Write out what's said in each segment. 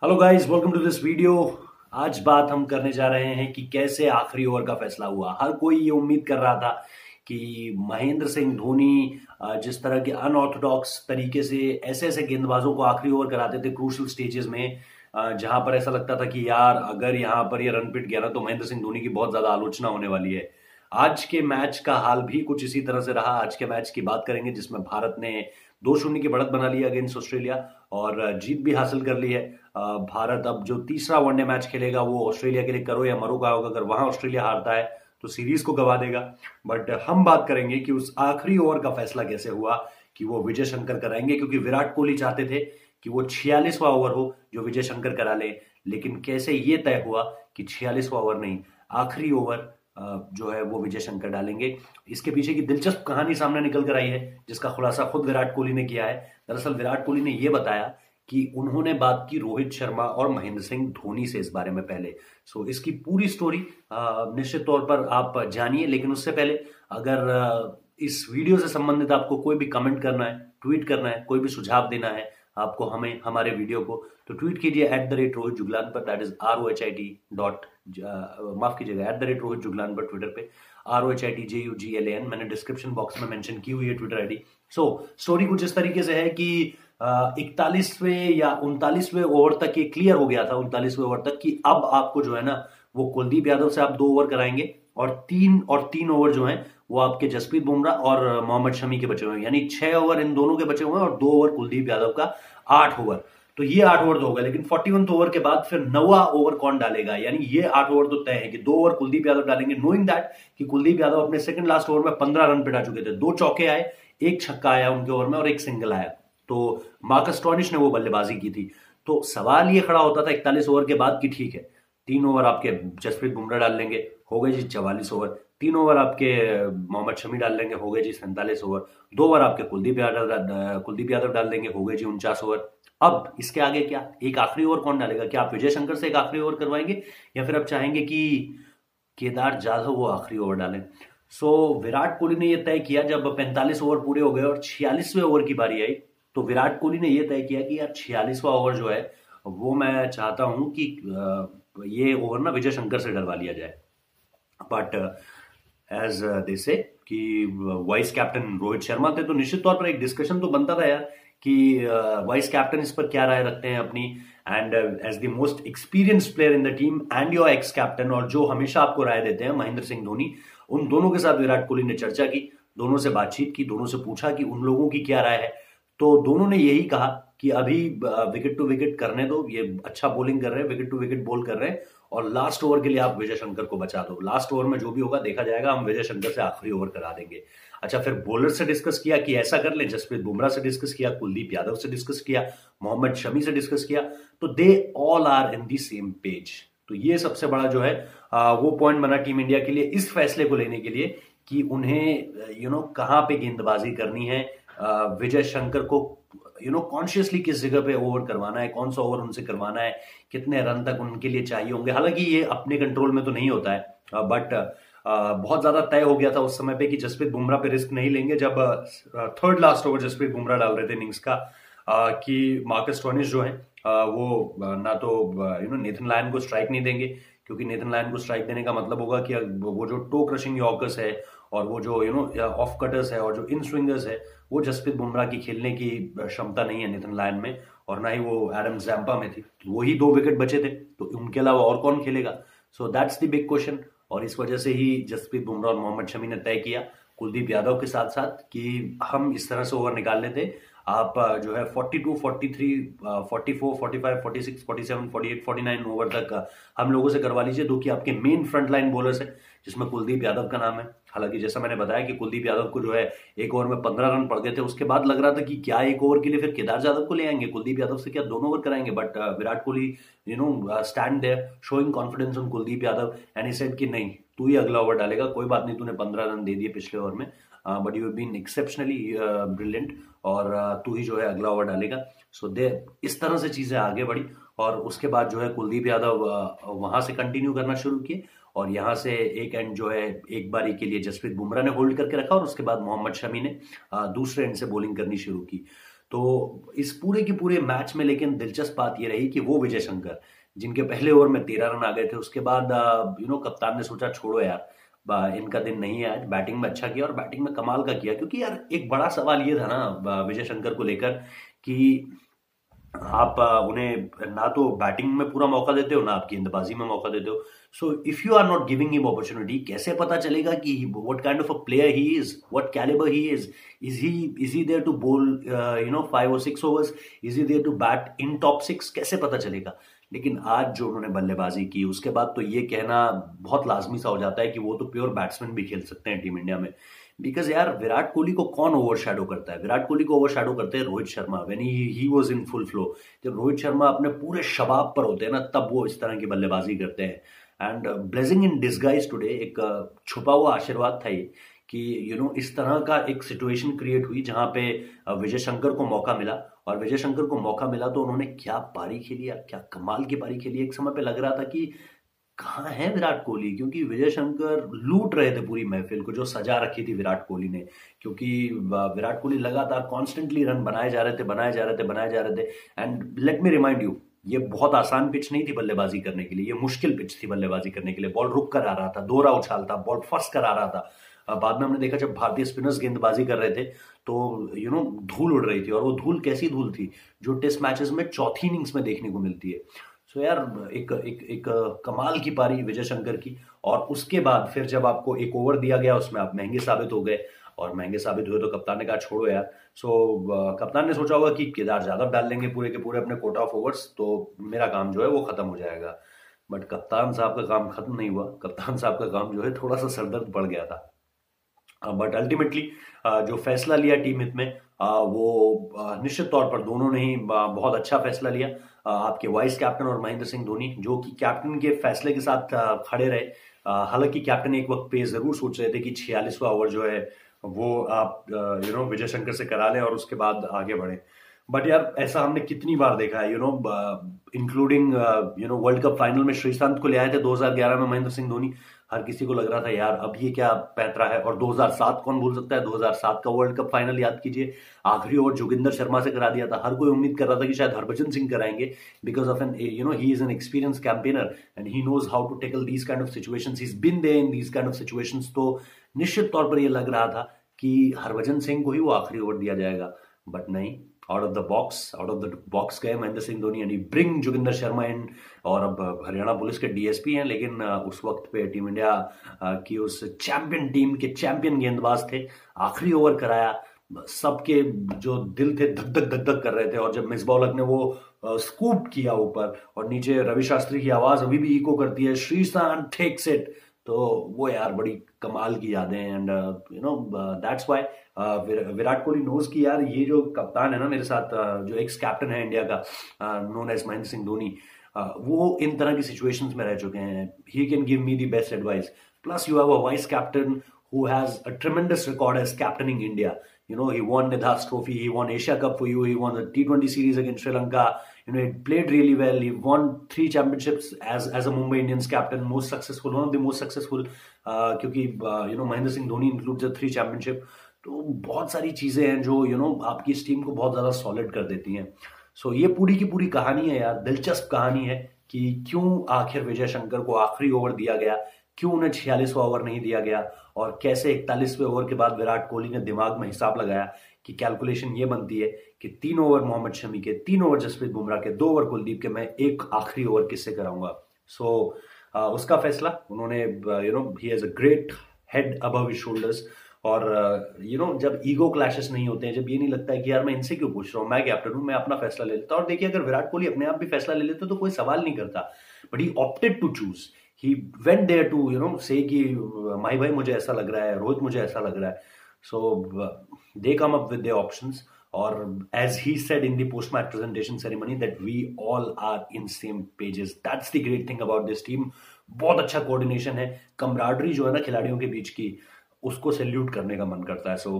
Hello guys, welcome to this video. आज बात हम करने जा रहे हैं कि कैसे आखिरी ओवर का फैसला हुआ। हर कोई ये उम्मीद कर रहा था कि महेंद्र सिंह धोनी जिस तरह के अनऑर्थोडॉक्स तरीके से ऐसे ऐसे गेंदबाजों को आखिरी ओवर कराते थे क्रूशल स्टेजेस में, जहां पर ऐसा लगता था कि यार अगर यहां पर ये रन पिट गया ना तो महेंद्र सिंह धोनी की बहुत ज्यादा आलोचना होने वाली है। आज के मैच का हाल भी कुछ इसी तरह से रहा। आज के मैच की बात करेंगे जिसमें भारत ने 2-0 की बढ़त बना ली अगेंस्ट ऑस्ट्रेलिया और जीत भी हासिल कर ली है। भारत अब जो तीसरा वनडे मैच खेलेगा वो ऑस्ट्रेलिया के लिए करो या मरो का होगा। अगर वहां ऑस्ट्रेलिया हारता है तो सीरीज को गवा देगा। बट हम बात करेंगे कि उस आखिरी ओवर का फैसला कैसे हुआ कि वो विजय शंकर कराएंगे, क्योंकि विराट कोहली चाहते थे कि वो 46वां ओवर हो जो विजय शंकर करा ले। लेकिन कैसे ये तय हुआ कि 46वां ओवर नहीं, आखिरी ओवर जो है वो विजय शंकर डालेंगे। इसके पीछे की दिलचस्प कहानी सामने निकल कर आई है जिसका खुलासा खुद विराट कोहली ने किया है। दरअसल विराट कोहली ने यह बताया कि उन्होंने बात की रोहित शर्मा और महेंद्र सिंह धोनी से इस बारे में पहले। सो इसकी पूरी स्टोरी निश्चित तौर पर आप जानिए, लेकिन उससे पहले अगर इस वीडियो से संबंधित आपको कोई भी कमेंट करना है, ट्वीट करना है, कोई भी सुझाव देना है आपको हमें हमारे वीडियो को, तो ट्वीट कीजिए @रोहित जुगलान पर। दैट इज ROHIT माफ कीजिएगा @रोहित जुगलान पर ट्विटर पे, ROHITJUGLAN। मैंने डिस्क्रिप्शन बॉक्स में मेंशन की हुई है ट्विटर आईडी। सो स्टोरी कुछ इस तरीके से है कि 41वें या 39वें ओवर तक ये क्लियर हो गया था, 39वें ओवर तक, कि अब आपको जो है ना वो कुलदीप यादव से आप 2 ओवर कराएंगे और 3 ओवर जो हैं वो आपके जसप्रीत बुमराह और मोहम्मद शमी के बचे हुए हैं। यानी 6 ओवर इन दोनों के बचे हुए हैं और 2 ओवर कुलदीप यादव का, 8 ओवर। तो ये 8 ओवर तो होगा, लेकिन 41वें ओवर के बाद फिर 9वां ओवर कौन डालेगा, यानी ये 8 ओवर तो तय है कि 2 ओवर कुलदीप यादव डालेंगे, नोइंग दैट कि कुलदीप यादव अपने सेकंड लास्ट ओवर में 15 रन पिटा चुके थे। 2 चौके आए, 1 छक्का आया उनके ओवर में और 1 सिंगल आया। तो मार्कस स्टोइनिस ने वो बल्लेबाजी की थी। तो सवाल ये खड़ा होता था 41 ओवर के बाद कि ठीक है, 3 ओवर आपके जसप्रीत बुमराह डाल लेंगे, हो गए जी 44 ओवर। 3 ओवर आपके मोहम्मद शमी डाल लेंगे, हो गए जी 47 ओवर। 2 ओवर आपके कुलदीप यादव डाल देंगे, हो गए जी 49 ओवर। अब इसके आगे क्या, एक आखिरी ओवर कौन डालेगा? क्या आप विजय शंकर से एक आखिरी ओवर करवाएंगे या फिर आप चाहेंगे कि केदार जाधव वो आखिरी ओवर डालें? सो विराट कोहली ने यह तय किया, जब 45 ओवर पूरे हो गए और 46वें ओवर की बारी आई, तो विराट कोहली ने यह तय किया कि यार 46वां ओवर जो है वो मैं चाहता हूं कि ये ओवर ना विजय शंकर से डलवा लिया जाए। बट एज दे से कि वाइस कैप्टन रोहित शर्मा थे, तो निश्चित तौर पर एक डिस्कशन तो बनता था यार कि वाइस कैप्टन इस पर क्या राय रखते हैं अपनी। And as the most experience player in the team and your ex captain, और जो हमेशा आपको राय देते हैं, महेंद्र सिंह धोनी, उन दोनों के साथ विराट कोहली ने चर्चा की, दोनों से बातचीत की, दोनों से पूछा कि उन लोगों की क्या राय है। तो दोनों ने यही कहा कि अभी विकेट टू विकेट करने दो, ये अच्छा बॉलिंग कर रहे हैं, विकेट टू विकेट बॉल कर रहे हैं, और लास्ट ओवर के लिए आप विजय शंकर को बचा दो। लास्ट ओवर में जो भी होगा देखा जाएगा, हम विजय शंकर से आखिरी ओवर करा देंगे। अच्छा, फिर बॉलर से डिस्कस किया कि ऐसा कर ले, जसप्रीत बुमराह से डिस्कस किया, कुलदीप यादव से डिस्कस किया, मोहम्मद शमी से डिस्कस किया, तो they all are in the same page. तो ये सबसे बड़ा जो है वो पॉइंट बना टीम इंडिया के लिए इस फैसले को लेने के लिए कि उन्हें कहां पे गेंदबाजी करनी है, विजय शंकर को कॉन्शियसली किस जगह पे ओवर करवाना है, कौन सा ओवर उनसे करवाना है, कितने रन तक उनके लिए चाहिए होंगे। हालांकि ये अपने कंट्रोल में तो नहीं होता है, बट बहुत ज्यादा तय हो गया था उस समय पे कि जसप्रीत बुमराह पे रिस्क नहीं लेंगे। जब third last over Jasprit Bumrah डाल रहे थे इनिंग्स का, कि मार्कस स्टोइनिस जो है वो ना तो नेथन लायन को स्ट्राइक नहीं देंगे, क्योंकि नेथन लायन को स्ट्राइक देने का मतलब होगा कि वो जो टो क्रशिंग यॉर्कर्स है और वो जो ऑफ कटर्स है और जो इन स्विंगर्स है, वो जसप्रीत बुमराह की खेलने की क्षमता नहीं है नेथन लायन में, और ना ही वो एडम जैम्पा में थी। तो वही 2 विकेट बचे थे, तो उनके अलावा और कौन खेलेगा? So that's the big question. और इस वजह से ही जसप्रीत बुमराह और मोहम्मद शमी ने तय किया कुलदीप यादव के साथ साथ कि हम इस तरह से ओवर निकाल लेते, आप जो है 42, 43, 44, 45, 46, 47, 48, 49 ओवर तक हम लोगों से करवा लीजिए, दो कि आपके मेन फ्रंट लाइन बॉलर्स है, जिसमें कुलदीप यादव का नाम है। हालांकि जैसा मैंने बताया कि कुलदीप यादव को जो है एक ओवर में 15 रन पड़ गए थे, उसके बाद लग रहा था कि क्या एक ओवर के लिए फिर केदार जाधव को ले आएंगे, कुलदीप यादव से क्या 2 ओवर कराएंगे। But Virat Kohli stand there showing confidence on Kuldeep Yadav and he said कि नहीं, तू ही अगला ओवर डालेगा, कोई बात नहीं, तूने 15 रन दे दिए पिछले ओवर में, but you have been exceptionally brilliant, और तू ही जो है अगला ओवर डालेगा। सो दे इस तरह से चीजें आगे बढ़ी, और उसके बाद जो है कुलदीप यादव वहां से कंटिन्यू करना शुरू किए, और यहां से एक एंड जो है एक बारी के लिए जसप्रीत बुमराह ने होल्ड करके रखा, और उसके बाद मोहम्मद शमी ने दूसरे एंड से बॉलिंग करनी शुरू की। तो इस पूरे के पूरे मैच में लेकिन दिलचस्प बात ये रही कि वो विजय शंकर, जिनके पहले ओवर में 13 रन आ गए थे, उसके बाद कप्तान ने सोचा छोड़ो यार, इनका दिन नहीं है आज। बैटिंग में अच्छा किया और बैटिंग में कमाल का किया, क्योंकि यार एक बड़ा सवाल ये था ना विजय शंकर को लेकर कि आप उन्हें ना तो बैटिंग में पूरा मौका देते हो, ना आप गेंदबाजी में मौका देते हो। So if you are not giving him opportunity, कैसे पता चलेगा कि what kind of a player he is, what calibre he is he there to bowl 5 और 6 overs, is he there to bat in top 6, कैसे पता चलेगा। लेकिन आज जो उन्होंने बल्लेबाजी की, उसके बाद तो ये कहना बहुत लाजमी सा हो जाता है कि वो तो प्योर बैट्समैन भी खेल सकते हैं टीम इंडिया में। बिकॉज यार विराट कोहली को कौन ओवर शेडो करता है? विराट कोहली को ओवर शेडो करते हैं Rohit Sharma, when he was in full flow. जब रोहित शर्मा अपने पूरे शबाब पर होते हैं ना, तब वो इस तरह की बल्लेबाजी करते हैं। And blessing in disguise today, एक छुपा हुआ आशीर्वाद था ये कि इस तरह का एक सिचुएशन क्रिएट हुई जहां पे विजय शंकर को मौका मिला। और विजय शंकर को मौका मिला तो उन्होंने क्या पारी खेली यार, क्या कमाल की पारी खेली। एक समय पे लग रहा था कि कहाँ है विराट कोहली, क्योंकि विजय शंकर लूट रहे थे पूरी महफिल को जो सजा रखी थी विराट कोहली ने। क्योंकि विराट कोहली लगातार कॉन्स्टेंटली रन बनाए जा रहे थे। And let me remind you, ये बहुत आसान पिच नहीं थी बल्लेबाजी करने के लिए, ये मुश्किल पिच थी बल्लेबाजी करने के लिए। बॉल रुक कर आ रहा था, दोहरा उछाल था, बॉल फंस कर आ रहा था। बाद में हमने देखा जब भारतीय स्पिनर्स गेंदबाजी कर रहे थे तो धूल उड़ रही थी, और वो धूल कैसी धूल थी जो टेस्ट मैचेस में चौथी इनिंग्स में देखने को मिलती है। सो यार एक कमाल की पारी विजय शंकर की। और उसके बाद फिर जब आपको एक ओवर दिया गया, उसमें आप महंगे साबित हो गए, और महंगे साबित हुए तो कप्तान ने कहा छोड़ो यार। सो कप्तान ने सोचा होगा कि केदार जादव डाल लेंगे पूरे के पूरे अपने कोटा ऑफ ओवर्स, तो मेरा काम जो है वो खत्म हो जाएगा। बट कप्तान साहब का काम खत्म नहीं हुआ, कप्तान साहब का काम जो है थोड़ा सा सरदर्द बढ़ गया था। बट अल्टीमेटली जो फैसला लिया टीम हित में, वो निश्चित तौर पर दोनों ने ही बहुत अच्छा फैसला लिया। आपके वाइस कैप्टन और महेंद्र सिंह धोनी, जो कि कैप्टन के फैसले के साथ खड़े रहे। हालांकि कैप्टन एक वक्त पे जरूर सोच रहे थे कि 46वां ओवर जो है वो आप विजय शंकर से करा लें और उसके बाद आगे बढ़े। बट यार ऐसा हमने कितनी बार देखा है, इंक्लूडिंग वर्ल्ड कप फाइनल में श्रीशांत को ले आए थे 2011 में महेंद्र सिंह धोनी। हर किसी को लग रहा था यार अब ये क्या पैंतरा है। और 2007 कौन भूल सकता है, 2007 का वर्ल्ड कप फाइनल याद कीजिए, आखिरी ओवर जोगिंदर शर्मा से करा दिया था। हर कोई उम्मीद कर रहा था कि शायद हरभजन सिंह कराएंगे, because of an he is an experience campaigner and he knows how to tackle these kind of situations, he is been there in these kind of situations. तो निश्चित तौर पर यह लग रहा था कि हरभजन सिंह को ही वो आखिरी ओवर दिया जाएगा। बट नहीं, आउट ऑफ द बॉक्स गए Mahendra Singh Dhoni and he bring Joginder Sharma in. और अब हरियाणा पुलिस के डीएसपी हैं, लेकिन उस वक्त पे टीम इंडिया की उस चैंपियन टीम के चैंपियन गेंदबाज थे। आखिरी ओवर कराया, सबके जो दिल थे धक धक धक धक कर रहे थे। और जब मिसबाह उल हक ने वो स्कूप किया ऊपर, और नीचे रवि शास्त्री की आवाज अभी भी इको करती है, श्रीशांत टेक्स इट, तो वो यार बड़ी कमाल की यादें। And that's why Virat Kohli knows की यार ये जो कप्तान है ना मेरे साथ, जो एक्स कैप्टन है इंडिया का, नोन एज महेंद्र सिंह धोनी, वो इन तरह की सिचुएशंस में रह चुके हैं। He can give me the best advice. Plus you have a vice captain who has a tremendous record as captaining India. He won Nidhas Trophy, he won Asia Cup for you, he won the T20 series against Sri Lanka. He played really well. He won 3 championships as a Mumbai Indians captain, most successful, one of the most successful. क्योंकि Mahendra Singh Dhoni includes the 3 championship. तो बहुत सारी चीजें हैं जो आपकी इस team को बहुत ज्यादा सॉलिड कर देती हैं। सो ये पूरी की पूरी कहानी है यार, दिलचस्प कहानी है कि क्यों आखिर विजय शंकर को आखिरी ओवर दिया गया, क्यों उन्हें 46वां ओवर नहीं दिया गया, और कैसे 41वें ओवर के बाद विराट कोहली ने दिमाग में हिसाब लगाया कि कैलकुलेशन ये बनती है कि 3 ओवर मोहम्मद शमी के, 3 ओवर जसप्रीत बुमराह के, 2 ओवर कुलदीप के, मैं एक आखिरी ओवर किससे कराऊंगा। सो उसका फैसला उन्होंने, he has a great head above his shoulders. और जब ईगो क्लैशेस नहीं होते हैं, जब ये नहीं लगता है कि यार मैं इनसे क्यों पूछ रहा हूँ, मैं कैप्टन हूँ, मैं अपना फैसला ले लेता। और देखिए अगर विराट कोहली अपने आप भी फैसला ले लेते तो कोई सवाल नहीं करता, but he opted to choose. He went there to say कि माही भाई मुझे ऐसा लग रहा है, रोहित मुझे ऐसा लग रहा है। So they come up with their options, और as he said in the post match presentation ceremony that we all are in same pages. That's the great thing about this team. बहुत अच्छा कोऑर्डिनेशन है, camaraderie जो है ना खिलाड़ियों के बीच की, उसको सैल्यूट करने का मन करता है। So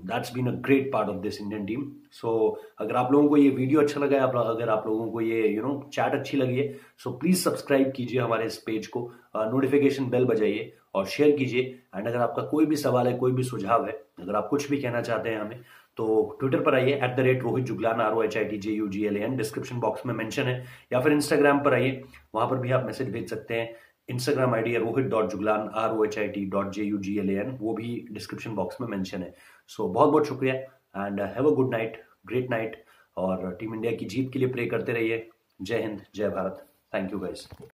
that's been a great part of this Indian team. So अगर आप लोगों को ये वीडियो अच्छा लगा है, अगर आप लोगों को ये चैट अच्छी लगी है, सो प्लीज सब्सक्राइब कीजिए हमारे इस पेज को, नोटिफिकेशन बेल बजाइए और शेयर कीजिए। एंड अगर आपका कोई भी सवाल है, कोई भी सुझाव है, अगर आप कुछ भी कहना चाहते हैं हमें, तो ट्विटर पर आइए @Rohit Juglan ROHITJUGLAN, description box में मेंशन है, या फिर इंस्टाग्राम पर आइए, वहां पर भी आप मैसेज भेज सकते हैं। इंस्टाग्राम आईडी है rohit.juglan ROHIT.JUGLAN, वो भी डिस्क्रिप्शन बॉक्स में मेंशन है। सो बहुत बहुत शुक्रिया and have a good night, great night, और टीम इंडिया की जीत के लिए प्रे करते रहिए। जय हिंद, जय भारत। Thank you guys.